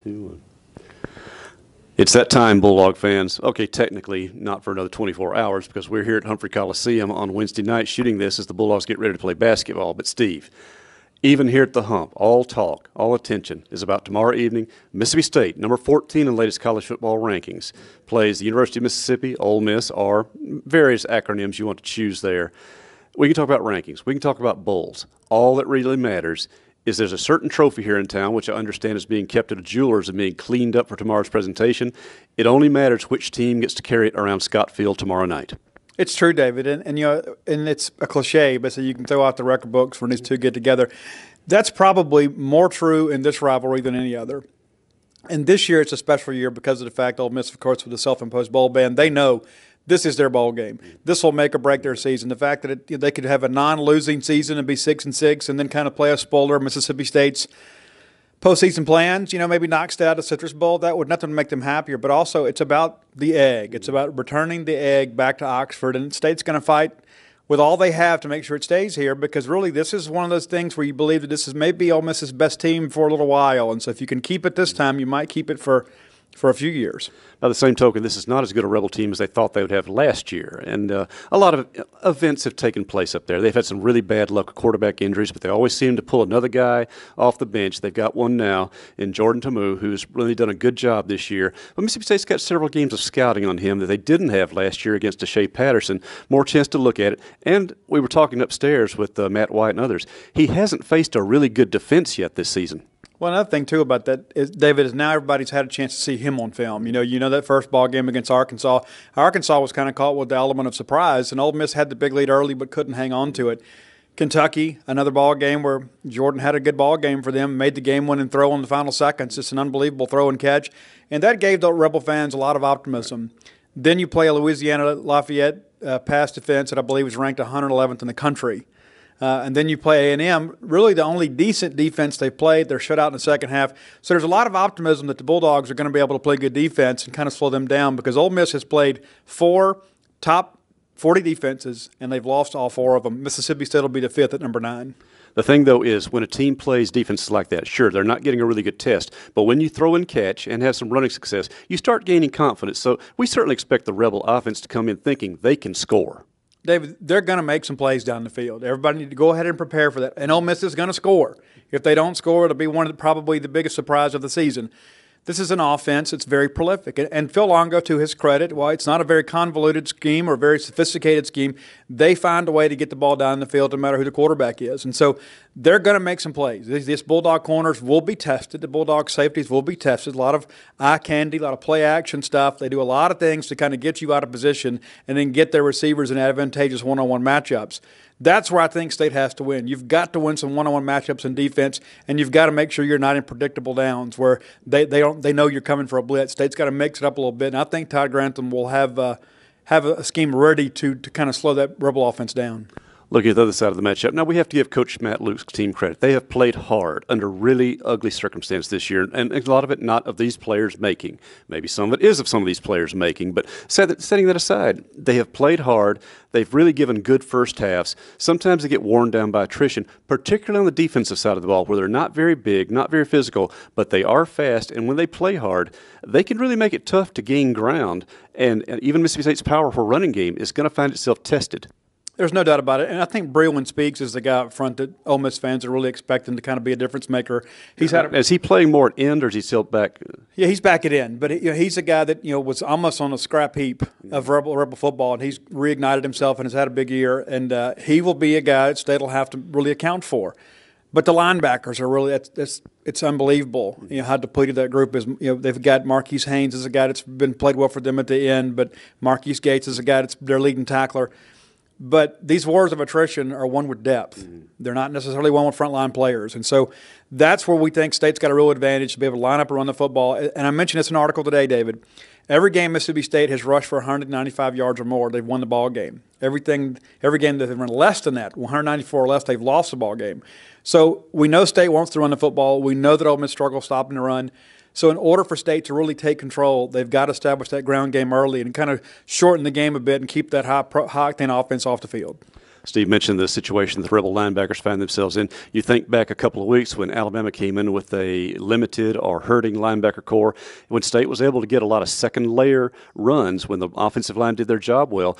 2, 1. It's that time, Bulldog fans. Okay, technically not for another 24 hours because we're here at Humphrey Coliseum on Wednesday night shooting this as the Bulldogs get ready to play basketball. But, Steve, even here at the Hump, all talk, all attention is about tomorrow evening. Mississippi State, number 14 in the latest college football rankings, plays the University of Mississippi, Ole Miss, or various acronyms you want to choose there. We can talk about rankings. We can talk about bowls. All that really matters is there's a certain trophy here in town, which I understand is being kept at a jeweler's and being cleaned up for tomorrow's presentation. It only matters which team gets to carry it around Scott Field tomorrow night. It's true, David, and it's a cliche, but so you can throw out the record books when these two get together. That's probably more true in this rivalry than any other. And this year it's a special year because of the fact Ole Miss, of course, with the self-imposed bowl ban, they know this is their bowl game. This will make or break their season. The fact that they could have a non-losing season and be 6-6, and then kind of play a spoiler of Mississippi State's postseason plans, maybe knocks out a Citrus Bowl, that would nothing make them happier. But also, it's about the egg. It's about returning the egg back to Oxford, and State's going to fight with all they have to make sure it stays here because really this is one of those things where you believe that this is maybe Ole Miss's best team for a little while. And so if you can keep it this time, you might keep it for a few years. By the same token, this is not as good a Rebel team as they thought they would have last year. And a lot of events have taken place up there. They've had some really bad luck with quarterback injuries, but they always seem to pull another guy off the bench. They've got one now in Jordan Tamu, who's really done a good job this year. But Mississippi State's got several games of scouting on him that they didn't have last year against Deshae Patterson. More chance to look at it. And we were talking upstairs with Matt White and others. He hasn't faced a really good defense yet this season. Well, another thing, too, about that, David, is now everybody's had a chance to see him on film. You know that first ball game against Arkansas. Arkansas was kind of caught with the element of surprise, and Ole Miss had the big lead early but couldn't hang on to it. Kentucky, another ball game where Jordan had a good ball game for them, made the game-winning throw in the final seconds. Just an unbelievable throw and catch, and that gave the Rebel fans a lot of optimism. Then you play a Louisiana Lafayette pass defense that I believe was ranked 111th in the country. And then you play A&M, really the only decent defense they've played. They're shut out in the second half. So there's a lot of optimism that the Bulldogs are going to be able to play good defense and kind of slow them down because Ole Miss has played 4 top 40 defenses, and they've lost all 4 of them. Mississippi State will be the 5th at number 9. The thing, though, is when a team plays defenses like that, sure, they're not getting a really good test, but when you throw and catch and have some running success, you start gaining confidence. So we certainly expect the Rebel offense to come in thinking they can score. David, they're going to make some plays down the field. Everybody need to go ahead and prepare for that. And Ole Miss is going to score. If they don't score, it'll be probably the biggest surprise of the season. This is an offense that's very prolific. And Phil Longo, to his credit, while it's not a very convoluted scheme or very sophisticated scheme, they find a way to get the ball down the field no matter who the quarterback is. And so they're going to make some plays. These Bulldog corners will be tested. The Bulldog safeties will be tested. A lot of eye candy, a lot of play action stuff. They do a lot of things to kind of get you out of position and then get their receivers in advantageous one-on-one matchups. That's where I think State has to win. You've got to win some one-on-one matchups in defense, and you've got to make sure you're not in predictable downs where they know you're coming for a blitz. State's got to mix it up a little bit, and I think Todd Grantham will have a scheme ready to kind of slow that Rebel offense down. Looking at the other side of the matchup, now we have to give Coach Matt Luke's team credit. They have played hard under really ugly circumstances this year, and a lot of it not of these players making. Maybe some of it is of some of these players making, but setting that aside, they have played hard. They've really given good first halves. Sometimes they get worn down by attrition, particularly on the defensive side of the ball, where they're not very big, not very physical, but they are fast, and when they play hard, they can really make it tough to gain ground, and even Mississippi State's powerful running game is going to find itself tested. There's no doubt about it. And I think Breland Speaks is the guy up front that Ole Miss fans are really expecting to kind of be a difference maker. Is he playing more at end or is he still back? Yeah, he's back at end. But he's a guy that was almost on a scrap heap of Rebel football, and he's reignited himself and has had a big year. And he will be a guy that State will have to really account for. But the linebackers are really it's unbelievable. How depleted that group is. They've got Marquise Haynes as a guy that's been played well for them at the end, but Marquise Gates is a guy that's their leading tackler. But these wars of attrition are won with depth. They're not necessarily won with frontline players. And so that's where we think State's got a real advantage to be able to line up and run the football. And I mentioned this in an article today, David. Every game Mississippi State has rushed for 195 yards or more, they've won the ball game. Every game that they've run less than that, 194 or less, they've lost the ball game. So we know State wants to run the football. We know that Ole Miss struggles stopping the run. So in order for State to really take control, they've got to establish that ground game early and kind of shorten the game a bit and keep that high octane offense off the field. Steve mentioned the situation the Rebel linebackers find themselves in. You think back a couple of weeks when Alabama came in with a limited or hurting linebacker core, when State was able to get a lot of second-layer runs when the offensive line did their job well.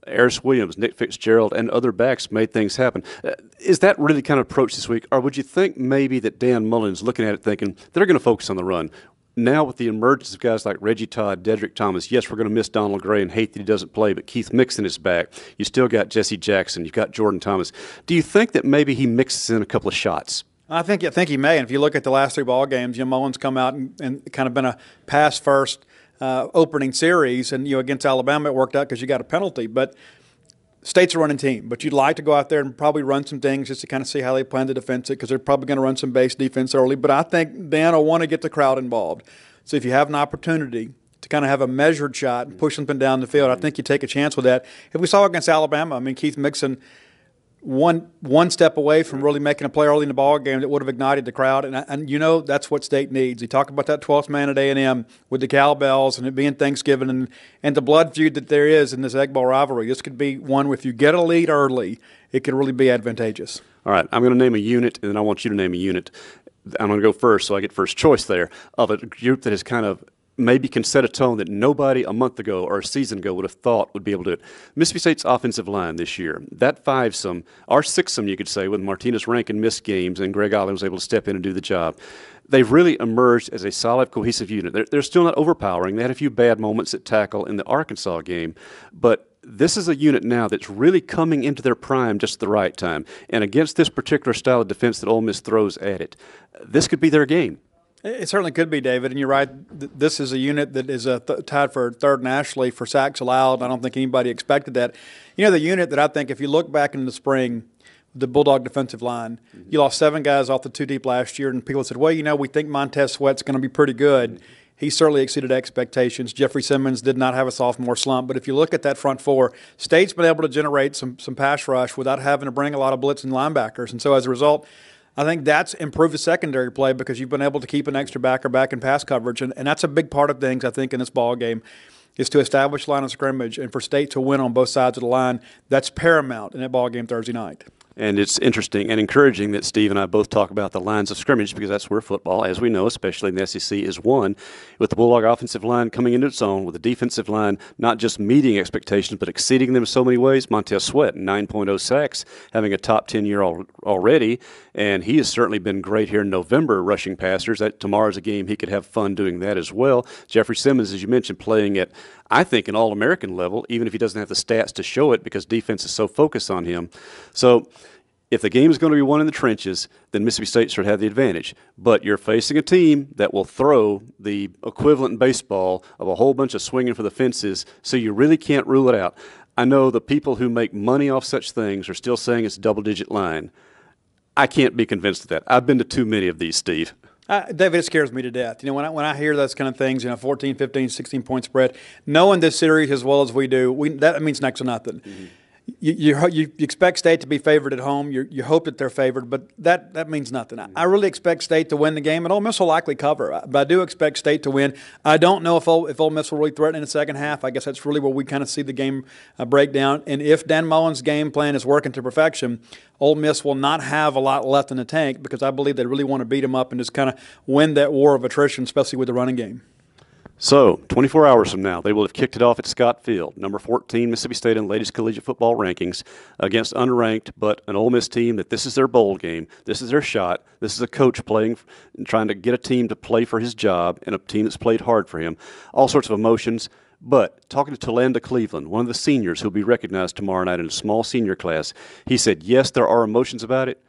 Harris Williams, Nick Fitzgerald, and other backs made things happen. Is that really the kind of approach this week? Or would you think maybe that Dan Mullen's looking at it thinking they're going to focus on the run? Now with the emergence of guys like Reggie Todd, Dedrick Thomas, yes, we're going to miss Donald Gray and hate that he doesn't play, but Keith Mixon is back. You still got Jesse Jackson. You've got Jordan Thomas. Do you think that maybe he mixes in a couple of shots? I think he may. And if you look at the last 3 ball games, Mullen's come out and kind of been a pass-first opening series, and against Alabama it worked out because you got a penalty. But State's a running team, but you'd like to go out there and probably run some things just to kind of see how they plan to defend it, because they're probably going to run some base defense early. But I think Dan will want to get the crowd involved. So if you have an opportunity to kind of have a measured shot and push something down the field, I think you take a chance with that. If we saw against Alabama, Keith Mixon one step away from really making a play early in the ball game that would have ignited the crowd, and that's what State needs. You talk about that 12th man at A&M with the cowbells and it being Thanksgiving and the blood feud that there is in this Egg Bowl rivalry. This could be one where if you get a lead early, it could really be advantageous. All right, I'm going to name a unit, and then I want you to name a unit. I'm going to go first, so I get first choice there, of a group that has kind of maybe can set a tone that nobody a month ago or a season ago would have thought would be able to do it. Mississippi State's offensive line this year, that 5-some, or 6-some you could say, with Martinez Rankin missed games and Greg Ollie was able to step in and do the job. They've really emerged as a solid, cohesive unit. They're still not overpowering. They had a few bad moments at tackle in the Arkansas game, but this is a unit now that's really coming into their prime just at the right time. And against this particular style of defense that Ole Miss throws at it, this could be their game. It certainly could be, David, and you're right. This is a unit that is tied for third nationally for sacks allowed. I don't think anybody expected that. The unit that I think, if you look back in the spring, the Bulldog defensive line, you lost 7 guys off the 2 deep last year, and people said, well, we think Montez Sweat's going to be pretty good. He certainly exceeded expectations. Jeffrey Simmons did not have a sophomore slump. But if you look at that front 4, State's been able to generate some pass rush without having to bring a lot of blitzing linebackers. And so as a result, I think that's improved the secondary play because you've been able to keep an extra backer back in pass coverage. And that's a big part of things, I think, in this ball game, is to establish line of scrimmage. And for State to win on both sides of the line, that's paramount in that ball game Thursday night. And it's interesting and encouraging that Steve and I both talk about the lines of scrimmage, because that's where football, as we know, especially in the SEC, is won. With the Bulldog offensive line coming into its own, with the defensive line not just meeting expectations but exceeding them in so many ways. Montez Sweat, 9.0 sacks, having a top 10 year already, and he has certainly been great here in November rushing passers. Tomorrow's a game he could have fun doing that as well. Jeffrey Simmons, as you mentioned, playing at, I think, an All-American level, even if he doesn't have the stats to show it because defense is so focused on him. So if the game is going to be won in the trenches, then Mississippi State should have the advantage. But you're facing a team that will throw the equivalent in baseball of a whole bunch of swinging for the fences, so you really can't rule it out. I know the people who make money off such things are still saying it's a double-digit line. I can't be convinced of that. I've been to too many of these, Steve. David, it scares me to death. When I hear those kind of things, 14, 15, 16-point spread, knowing this series as well as we do, that means next to nothing. Mm-hmm. You expect State to be favored at home. You hope that they're favored, but that means nothing. I really expect State to win the game, and Ole Miss will likely cover. But I do expect State to win. I don't know if Ole Miss will really threaten in the second half. I guess that's really where we kind of see the game break down. And if Dan Mullen's game plan is working to perfection, Ole Miss will not have a lot left in the tank, because I believe they really want to beat them up and just kind of win that war of attrition, especially with the running game. So, 24 hours from now, they will have kicked it off at Scott Field, number 14, Mississippi State in the latest collegiate football rankings, against unranked, but an Ole Miss team that this is their bowl game, this is their shot, this is a coach playing and trying to get a team to play for his job, and a team that's played hard for him. All sorts of emotions. But talking to Tolanda Cleveland, one of the seniors who will be recognized tomorrow night in a small senior class, he said, yes, there are emotions about it,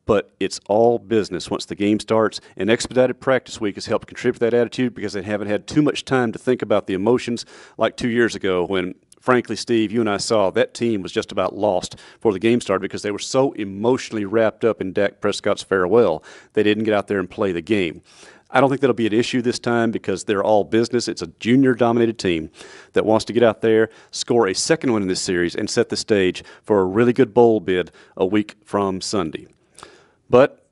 but it's all business once the game starts, and expedited practice week has helped contribute to that attitude, because they haven't had too much time to think about the emotions like 2 years ago when, frankly, Steve, you and I saw that team was just about lost before the game started because they were so emotionally wrapped up in Dak Prescott's farewell they didn't get out there and play the game. I don't think that'll be an issue this time because they're all business. It's a junior-dominated team that wants to get out there, score a second win in this series, and set the stage for a really good bowl bid a week from Sunday. But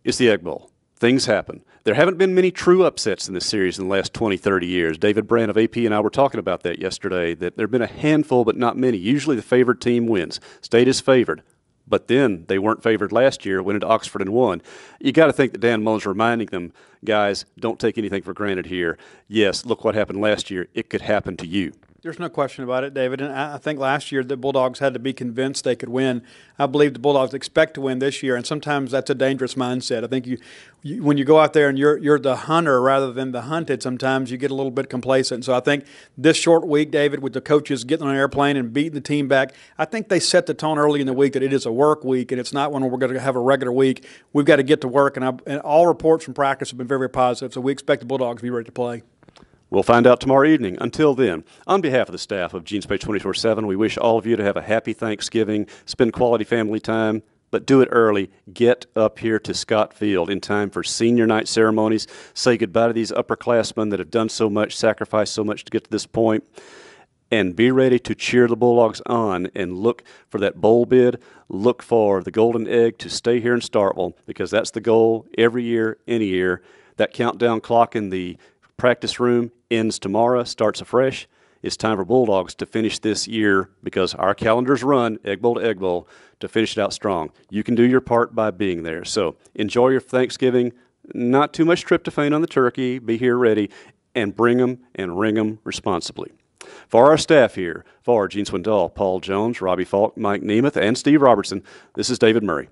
it's the Egg Bowl. things happen. There haven't been many true upsets in this series in the last 20, 30 years. David Brand of AP and I were talking about that yesterday, that there have been a handful, but not many. Usually the favored team wins. State is favored. But then they weren't favored last year, went into Oxford and won. You got to think that Dan Mullen's reminding them, guys, don't take anything for granted here. Yes, look what happened last year. It could happen to you. There's no question about it, David. And I think last year the Bulldogs had to be convinced they could win. I believe the Bulldogs expect to win this year, and sometimes that's a dangerous mindset. I think you when you go out there and you're the hunter rather than the hunted, sometimes you get a little bit complacent. So I think this short week, David, with the coaches getting on an airplane and beating the team back, I think they set the tone early in the week that it is a work week and it's not one where we're going to have a regular week. We've got to get to work, and all reports from practice have been very, very positive. So we expect the Bulldogs to be ready to play. We'll find out tomorrow evening. Until then, on behalf of the staff of Gene Space 24/7, we wish all of you to have a happy Thanksgiving, spend quality family time, but do it early. Get up here to Scott Field in time for senior night ceremonies. Say goodbye to these upperclassmen that have done so much, sacrificed so much to get to this point, and be ready to cheer the Bulldogs on and look for that bowl bid. Look for the golden egg to stay here in Starkville, because that's the goal every year, any year. That countdown clock in the practice room ends tomorrow, starts afresh. It's time for Bulldogs to finish this year, because our calendars run Egg Bowl to Egg Bowl, to finish it out strong. You can do your part by being there. So enjoy your Thanksgiving. Not too much tryptophan on the turkey. Be here ready, and bring them and ring them responsibly. For our staff here, for Gene Swindoll, Paul Jones, Robbie Falk, Mike Nemeth, and Steve Robertson, this is David Murray.